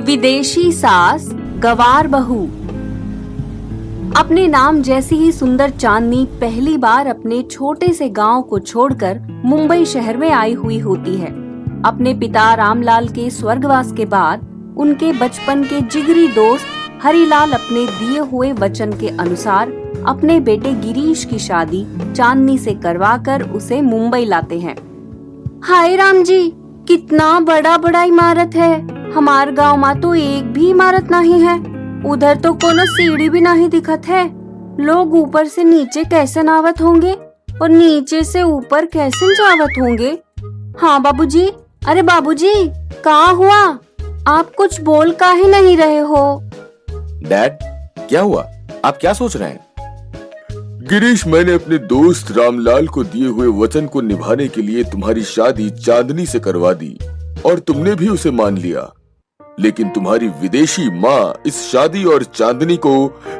विदेशी सास, गवार बहू। अपने नाम जैसी ही सुंदर चांदनी पहली बार अपने छोटे से गांव को छोड़कर मुंबई शहर में आई हुई होती है। अपने पिता रामलाल के स्वर्गवास के बाद उनके बचपन के जिगरी दोस्त हरिलाल अपने दिए हुए वचन के अनुसार अपने बेटे गिरीश की शादी चांदनी से करवाकर उसे मुंबई लाते हैं। हाय राम जी, कितना बड़ा बड़ा इमारत है। हमार गांव में तो एक भी इमारत नहीं है। उधर तो कोनो सीढ़ी भी नहीं दिखत है। लोग ऊपर से नीचे कैसे नावत होंगे और नीचे से ऊपर कैसे जावत होंगे। हाँ बाबूजी, अरे बाबूजी, कहाँ हुआ? आप कुछ बोल काहे नहीं रहे हो? डैड, क्या हुआ? आप क्या सोच रहे हैं? गिरीश, मैंने अपने दोस्त रामलाल को दिए हुए वचन को निभाने के लिए तुम्हारी शादी चांदनी से करवा दी और तुमने भी उसे मान लिया। लेकिन तुम्हारी विदेशी माँ इस शादी और चांदनी को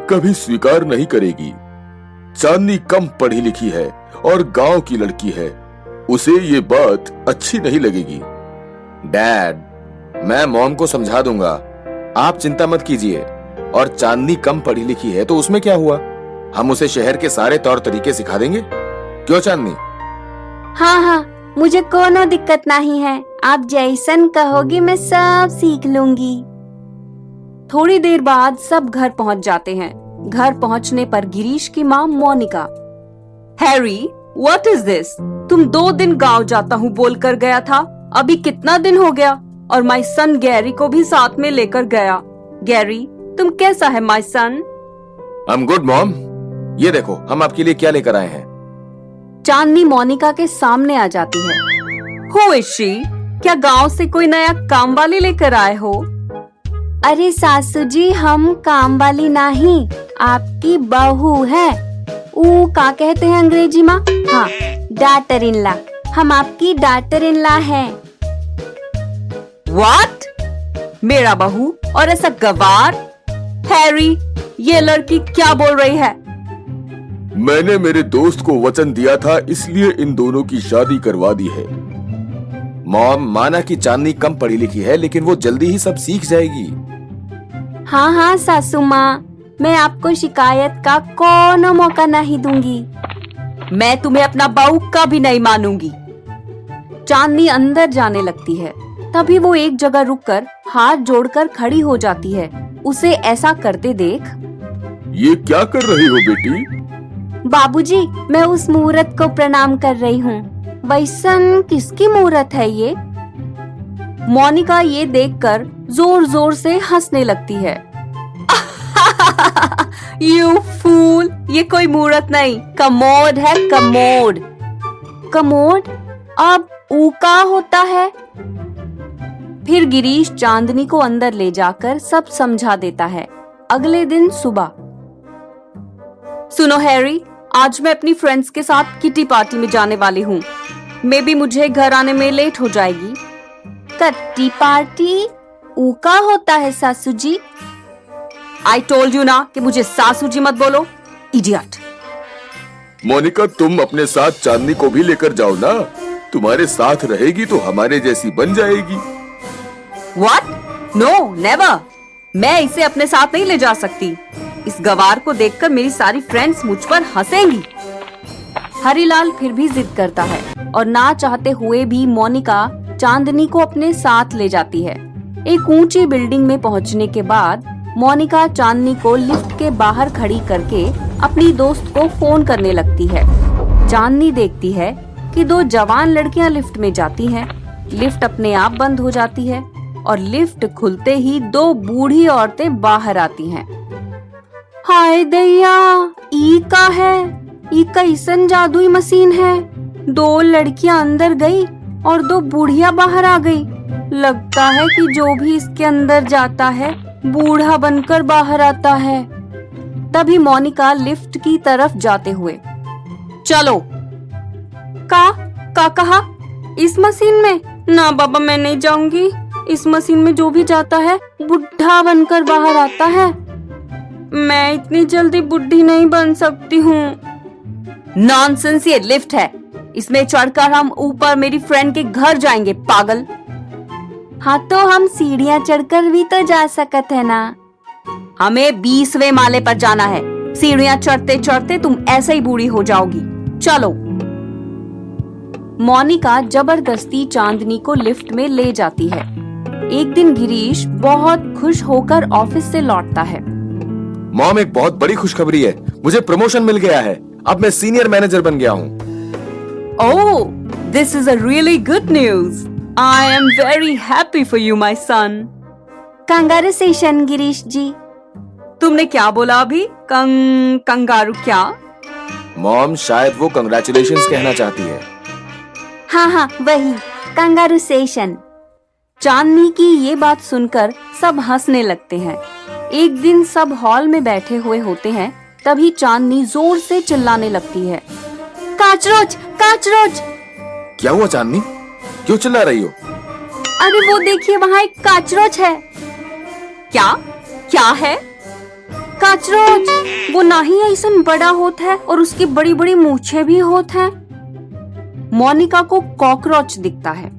कभी स्वीकार नहीं करेगी। चांदनी कम पढ़ी लिखी है और गांव की लड़की है, उसे ये बात अच्छी नहीं लगेगी। डैड, मैं मॉम को समझा दूंगा, आप चिंता मत कीजिए। और चांदनी कम पढ़ी लिखी है तो उसमें क्या हुआ? हम उसे शहर के सारे तौर तरीके सिखा देंगे। क्यों चांदनी? हाँ हाँ, मुझे कोनो दिक्कत नहीं है। आप जैसन कहोगे मैं सब सीख लूंगी। थोड़ी देर बाद सब घर पहुंच जाते हैं। घर पहुंचने पर गिरीश की माँ Monika, Harry, what is this? तुम 2 दिन गांव जाता हूँ बोलकर गया था, अभी कितना दिन हो गया? और माय सन गैरी को भी साथ में लेकर गया। गैरी, तुम कैसा है my son? I am good mom. ये देखो, हम आपके लिए क्या लेकर आए हैं। चांदनी मोनिका के सामने आ जाती है। Who is she? क्या गांव से कोई नया काम वाली लेकर आए हो? अरे सासू जी, हम काम वाली नहीं, आपकी बहू है। का कहते हैं अंग्रेजी में? हाँ, डॉटर इन लॉ। हम आपकी डॉटर इन लॉ हैं। What? मेरा बहू और ऐसा गवार? हैरी, ये लड़की क्या बोल रही है? मैंने मेरे दोस्त को वचन दिया था, इसलिए इन दोनों की शादी करवा दी है। मॉम, माना कि चांदनी कम पढ़ी लिखी है, लेकिन वो जल्दी ही सब सीख जाएगी। हाँ हाँ सासू माँ, मैं आपको शिकायत का कोनो मौका नहीं दूंगी। मैं तुम्हें अपना बहू का भी नहीं मानूंगी। चांदनी अंदर जाने लगती है, तभी वो एक जगह रुककर हाथ जोड़कर खड़ी हो जाती है। उसे ऐसा करते देख, ये क्या कर रही हो बेटी? बाबूजी, मैं उस मूरत को प्रणाम कर रही हूँ। वैसन किसकी मूरत है ये? मोनिका ये देखकर जोर जोर से हंसने लगती है। यू फूल, ये कोई मूरत नहीं, कमोड है, कमोड। कमोड? अब ऊका होता है? फिर गिरीश चांदनी को अंदर ले जाकर सब समझा देता है। अगले दिन सुबह, सुनो हैरी, आज मैं अपनी फ्रेंड्स के साथ किटी पार्टी में जाने वाली हूँ। मे बी मुझे घर आने में लेट हो जाएगी। किटी पार्टी ऊका होता है सासू जी? आई टोल्ड यू ना कि मुझे सासू जी मत बोलो, इडियट। मोनिका, तुम अपने साथ चांदनी को भी लेकर जाओ ना, तुम्हारे साथ रहेगी तो हमारे जैसी बन जाएगी। What? No, never. मैं इसे अपने साथ नहीं ले जा सकती। इस गवार को देखकर मेरी सारी फ्रेंड्स मुझ पर हंसेंगी। हरिलाल फिर भी जिद करता है और ना चाहते हुए भी मोनिका चांदनी को अपने साथ ले जाती है। एक ऊंची बिल्डिंग में पहुंचने के बाद मोनिका चांदनी को लिफ्ट के बाहर खड़ी करके अपनी दोस्त को फोन करने लगती है। चांदनी देखती है कि 2 जवान लड़कियां लिफ्ट में जाती हैं। लिफ्ट अपने आप बंद हो जाती है और लिफ्ट खुलते ही 2 बूढ़ी औरतें बाहर आती हैं। हाय दैया, ई का है? ई कैसन जादुई मशीन है? 2 लड़कियां अंदर गई और 2 बूढ़िया बाहर आ गई। लगता है कि जो भी इसके अंदर जाता है बूढ़ा बनकर बाहर आता है। तभी मोनिका लिफ्ट की तरफ जाते हुए, चलो। का कहा? इस मशीन में? ना बाबा, मैं नहीं जाऊंगी। इस मशीन में जो भी जाता है बुढ़ा बनकर बाहर आता है। मैं इतनी जल्दी बुढ़ी नहीं बन सकती हूँ। नॉनसेंस, ये लिफ्ट है, इसमें चढ़कर हम ऊपर मेरी फ्रेंड के घर जाएंगे, पागल। हाँ तो हम सीढ़ियाँ चढ़कर भी तो जा सकत है ना। हमें 20वें माले पर जाना है। सीढ़ियाँ चढ़ते चढ़ते तुम ऐसे ही बूढ़ी हो जाओगी। चलो। मोनिका जबरदस्ती चांदनी को लिफ्ट में ले जाती है। एक दिन गिरीश बहुत खुश होकर ऑफिस से लौटता है। मॉम, एक बहुत बड़ी खुशखबरी है। मुझे प्रमोशन मिल गया है। अब मैं सीनियर मैनेजर बन गया हूँ। Oh, this is a really good news. I am very happy for you, my son. Congratulations, Girish जी। तुमने क्या बोला अभी? कंगारू क्या? मॉम, शायद वो कंग्रेचुलेशंस कहना चाहती है। हाँ, वही कंगारूसेशन। चांदनी की ये बात सुनकर सब हंसने लगते हैं। एक दिन सब हॉल में बैठे हुए होते हैं, तभी चांदनी जोर से चिल्लाने लगती है, काचरोच, काचरोच। क्या हुआ चांदनी? क्यों चिल्ला रही हो? अरे वो देखिए, वहाँ एक काचरोच है। क्या है? काचरोच। वो ना ही ऐसा बड़ा होता है और उसकी बड़ी बड़ी मूछें भी होत हैं। मोनिका को कॉकरोच दिखता है।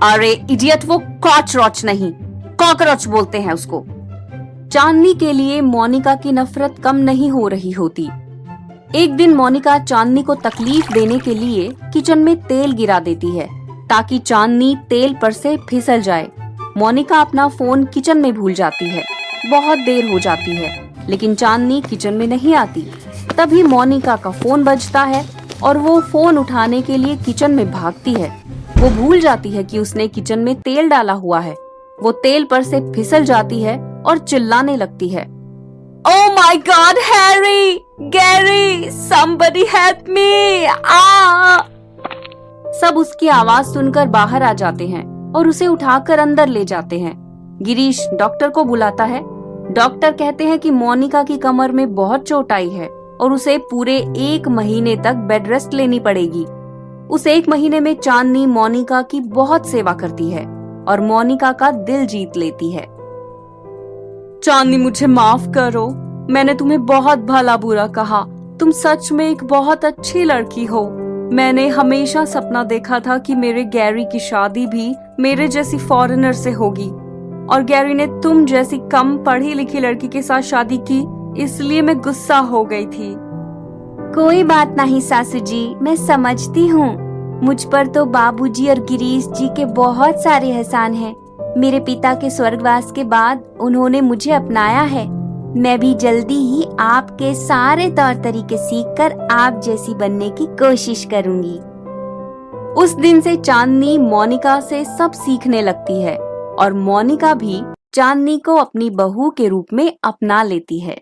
अरे इडियट, वो कॉकरोच नहीं, कॉकरोच बोलते हैं उसको। चांदनी के लिए मोनिका की नफरत कम नहीं हो रही होती। एक दिन मोनिका चांदनी को तकलीफ देने के लिए किचन में तेल गिरा देती है ताकि चांदनी तेल पर से फिसल जाए। मोनिका अपना फोन किचन में भूल जाती है। बहुत देर हो जाती है लेकिन चांदनी किचन में नहीं आती। तभी मोनिका का फोन बजता है और वो फोन उठाने के लिए किचन में भागती है। वो भूल जाती है कि उसने किचन में तेल डाला हुआ है। वो तेल पर से फिसल जाती है और चिल्लाने लगती है, Oh my God, Harry, Gary, somebody help me! सब उसकी आवाज सुनकर बाहर आ जाते हैं और उसे उठाकर अंदर ले जाते हैं। गिरीश डॉक्टर को बुलाता है। डॉक्टर कहते हैं कि मोनिका की कमर में बहुत चोट आई है और उसे पूरे 1 महीने तक बेड रेस्ट लेनी पड़ेगी। उस 1 महीने में चांदनी मोनिका की बहुत सेवा करती है और मोनिका का दिल जीत लेती है। चांदनी, मुझे माफ करो, मैंने तुम्हें बहुत भला बुरा कहा। तुम सच में एक बहुत अच्छी लड़की हो। मैंने हमेशा सपना देखा था कि मेरे गैरी की शादी भी मेरे जैसी फॉरेनर से होगी और गैरी ने तुम जैसी कम पढ़ी लिखी लड़की के साथ शादी की, इसलिए मैं गुस्सा हो गई थी। कोई बात नहीं सासू जी, मैं समझती हूँ। मुझ पर तो बाबूजी और गिरीश जी के बहुत सारे एहसान हैं। मेरे पिता के स्वर्गवास के बाद उन्होंने मुझे अपनाया है। मैं भी जल्दी ही आपके सारे तौर तरीके सीखकर आप जैसी बनने की कोशिश करूंगी। उस दिन से चांदनी मोनिका से सब सीखने लगती है और मोनिका भी चांदनी को अपनी बहू के रूप में अपना लेती है।